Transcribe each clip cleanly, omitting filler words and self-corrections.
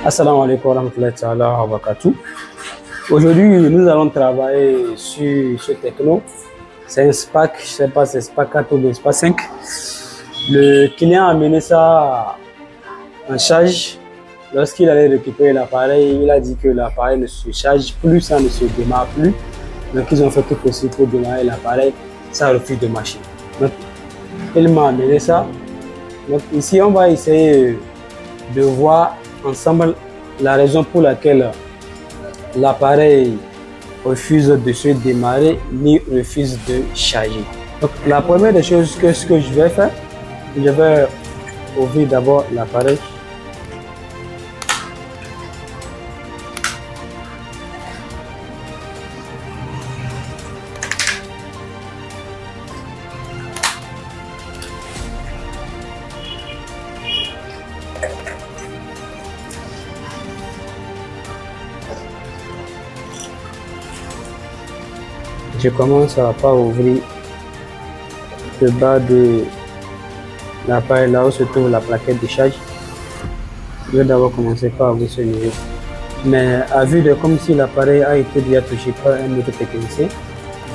Assalamu alaikum wa rahmatullahi ta'ala wa barakatuh. Aujourd'hui, nous allons travailler sur ce techno. C'est un SPAC, je ne sais pas si c'est SPAC 4 ou SPAC 5. Le client a amené ça en charge. Lorsqu'il allait récupérer l'appareil, il a dit que l'appareil ne se charge plus, ça ne se démarre plus. Donc ils ont fait tout possible pour démarrer l'appareil, ça refuse de marcher. Donc il m'a amené ça. Donc ici on va essayer de voir ensemble la raison pour laquelle l'appareil refuse de se démarrer ni refuse de charger. Donc la première des choses que je vais faire, je vais ouvrir d'abord l'appareil. Je commence par ouvrir le bas de l'appareil, là où se trouve la plaquette de charge. Je vais d'abord commencer par ouvrir ce niveau. Mais à vue de comme si l'appareil a été déjà touché par un autre technicien.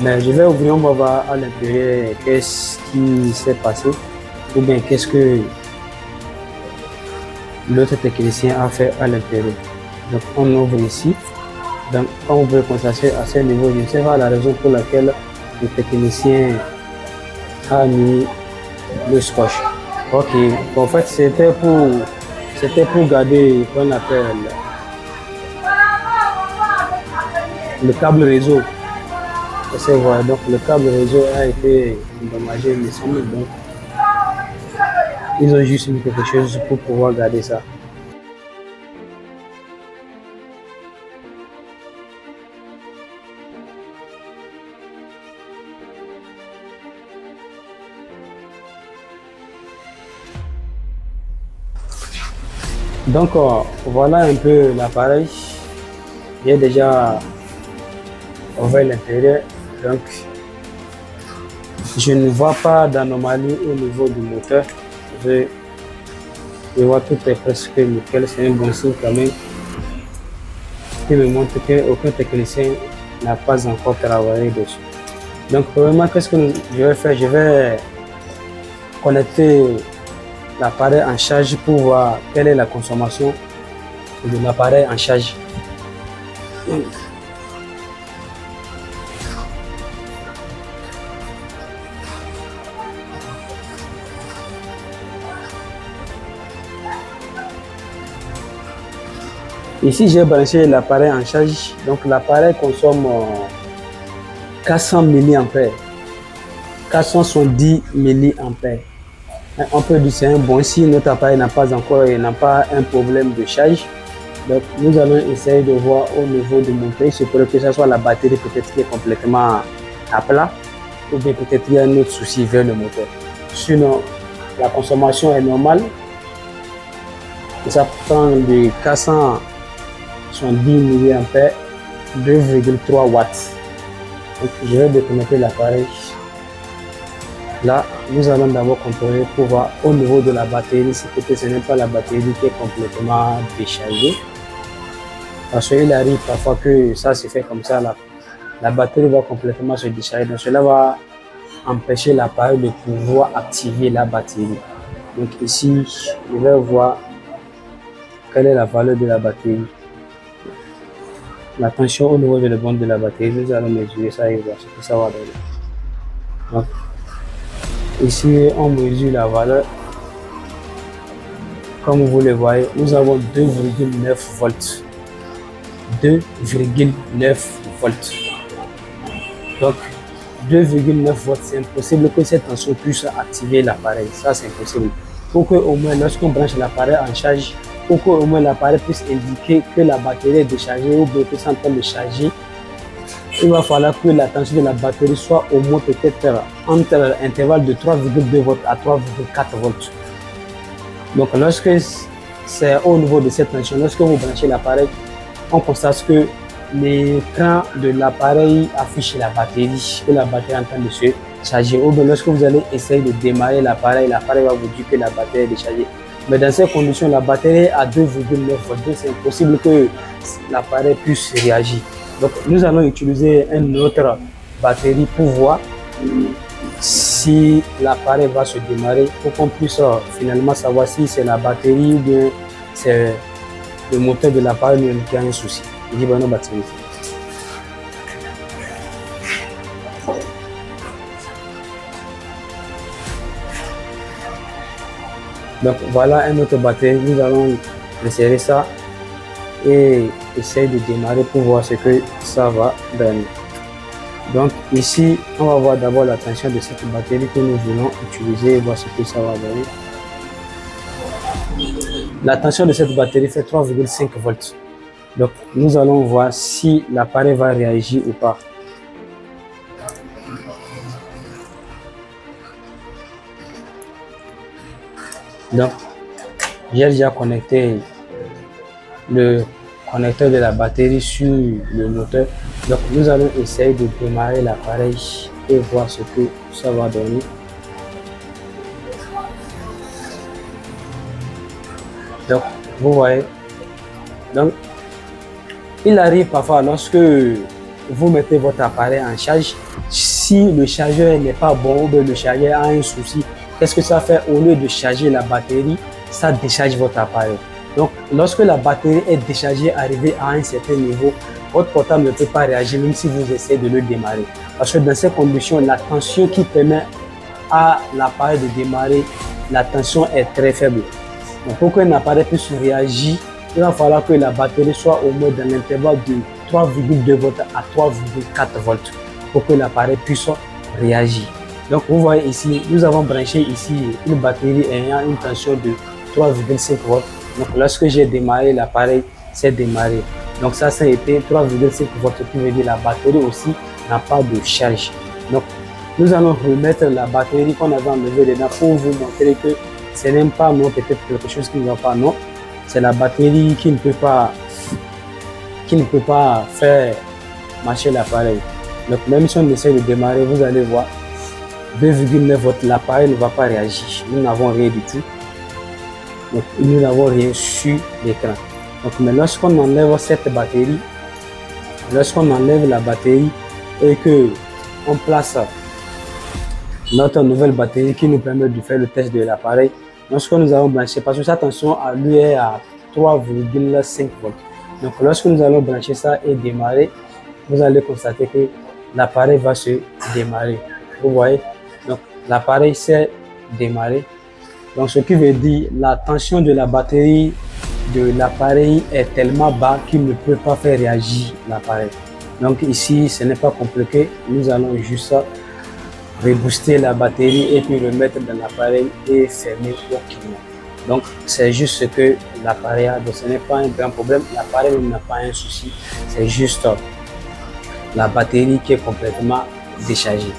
Mais je vais ouvrir, on va voir à l'intérieur qu'est-ce qui s'est passé ou bien qu'est-ce que l'autre technicien a fait à l'intérieur. Donc on ouvre ici. Donc, quand vous pouvez constater à ce niveau, je ne sais pas la raison pour laquelle le technicien a mis le scotch. Ok, en fait, c'était pour garder ce qu'on appelle le câble réseau. Voilà, donc le câble réseau a été endommagé, il me semble. Donc, ils ont juste mis quelque chose pour pouvoir garder ça. Donc voilà un peu l'appareil. J'ai déjà ouvert l'intérieur, donc je ne vois pas d'anomalie au niveau du moteur. Je vois tout est presque nickel, c'est un bon signe quand même qui me montre qu'aucun technicien n'a pas encore travaillé dessus. Donc premièrement, qu'est-ce que je vais faire? Je vais connecter l'appareil en charge pour voir quelle est la consommation de l'appareil en charge. Ici, j'ai branché l'appareil en charge. Donc l'appareil consomme 400 mA, 470 mA. On peut dire que c'est un bon signe, notre appareil n'a pas un problème de charge. Donc nous allons essayer de voir au niveau du moteur. Il se pourrait que ce soit la batterie peut-être qui est complètement à plat, ou bien peut-être qu'il y a un autre souci vers le moteur. Sinon, la consommation est normale. Ça prend de 470 mA, 2,3 watts. Donc je vais déconnecter l'appareil. Là, nous allons d'abord contrôler pour voir au niveau de la batterie si peut-être ce n'est pas la batterie qui est complètement déchargée. Parce qu'il arrive parfois que ça se fait comme ça, la batterie va complètement se décharger. Donc cela va empêcher l'appareil de pouvoir activer la batterie. Donc ici, je vais voir quelle est la valeur de la batterie. La tension au niveau de la bande de la batterie, nous allons mesurer ça et voir ce que ça va donner. Donc, ici, on mesure la valeur. Comme vous le voyez, nous avons 2,9 volts. 2,9 volts. Donc, 2,9 volts, c'est impossible que cette tension puisse activer l'appareil. Ça, c'est impossible. Pour que au moins, lorsqu'on branche l'appareil en charge, pour que au moins l'appareil puisse indiquer que la batterie est déchargée ou bien que c'est en train de charger, il va falloir que la tension de la batterie soit au moins peut-être entre l'intervalle de 3,2 volts à 3,4 volts. Donc lorsque c'est au niveau de cette tension, lorsque vous branchez l'appareil, on constate que l'écran de l'appareil affiche la batterie, que la batterie est en train de se charger. Ou bien lorsque vous allez essayer de démarrer l'appareil, l'appareil va vous dire que la batterie est déchargée. Mais dans ces conditions, la batterie est à 2,9 volts. Donc, c'est impossible que l'appareil puisse réagir. Donc, nous allons utiliser une autre batterie pour voir si l'appareil va se démarrer pour qu'on puisse finalement savoir si c'est la batterie ou bien c'est le moteur de l'appareil qui a un souci. Il dit, bon, non, batterie. Donc voilà un autre batterie, nous allons insérer ça et essayer de démarrer pour voir ce que ça va donner. Donc ici, on va voir d'abord la tension de cette batterie que nous voulons utiliser et voir ce que ça va donner. La tension de cette batterie fait 3,5 volts. Donc nous allons voir si l'appareil va réagir ou pas. Donc, j'ai déjà connecté le connecteur de la batterie sur le moteur. Donc, nous allons essayer de démarrer l'appareil et voir ce que ça va donner. Donc, vous voyez. Donc, il arrive parfois lorsque vous mettez votre appareil en charge, si le chargeur n'est pas bon ou bien le chargeur a un souci, qu'est-ce que ça fait? Au lieu de charger la batterie, ça décharge votre appareil. Donc, lorsque la batterie est déchargée, arrivée à un certain niveau, votre portable ne peut pas réagir même si vous essayez de le démarrer. Parce que dans ces conditions, la tension qui permet à l'appareil de démarrer, la tension est très faible. Donc, pour qu'un appareil puisse réagir, il va falloir que la batterie soit au moins dans l'intervalle de 3,2 volts à 3,4 volts pour que l'appareil puisse réagir. Donc, vous voyez ici, nous avons branché ici une batterie ayant une tension de 3,5 volts. Donc, lorsque j'ai démarré, l'appareil s'est démarré. Donc, ça a été 3,5 volts, qui veut dire la batterie aussi n'a pas de charge. Donc, nous allons remettre la batterie qu'on avait enlevée dedans pour vous montrer que ce n'est pas non, peut-être quelque chose qui ne va pas, non. C'est la batterie qui ne peut pas faire marcher l'appareil. Donc, même si on essaie de démarrer, vous allez voir, 2,9 volts, l'appareil ne va pas réagir. Nous n'avons rien du tout. Donc, nous n'avons rien sur l'écran. Donc, mais lorsqu'on enlève cette batterie, lorsqu'on enlève la batterie et que on place notre nouvelle batterie qui nous permet de faire le test de l'appareil, lorsque nous allons brancher, parce que sa tension à lui est à 3,5 volts. Donc, lorsque nous allons brancher ça et démarrer, vous allez constater que l'appareil va se démarrer. Vous voyez? Donc, l'appareil s'est démarré. Donc, ce qui veut dire la tension de la batterie de l'appareil est tellement bas qu'il ne peut pas faire réagir l'appareil. Donc, ici, ce n'est pas compliqué. Nous allons juste rebooster la batterie et puis remettre dans l'appareil et fermer tranquillement. Donc, c'est juste ce que l'appareil a. Donc, ce n'est pas un grand problème. L'appareil n'a pas un souci. C'est juste la batterie qui est complètement déchargée.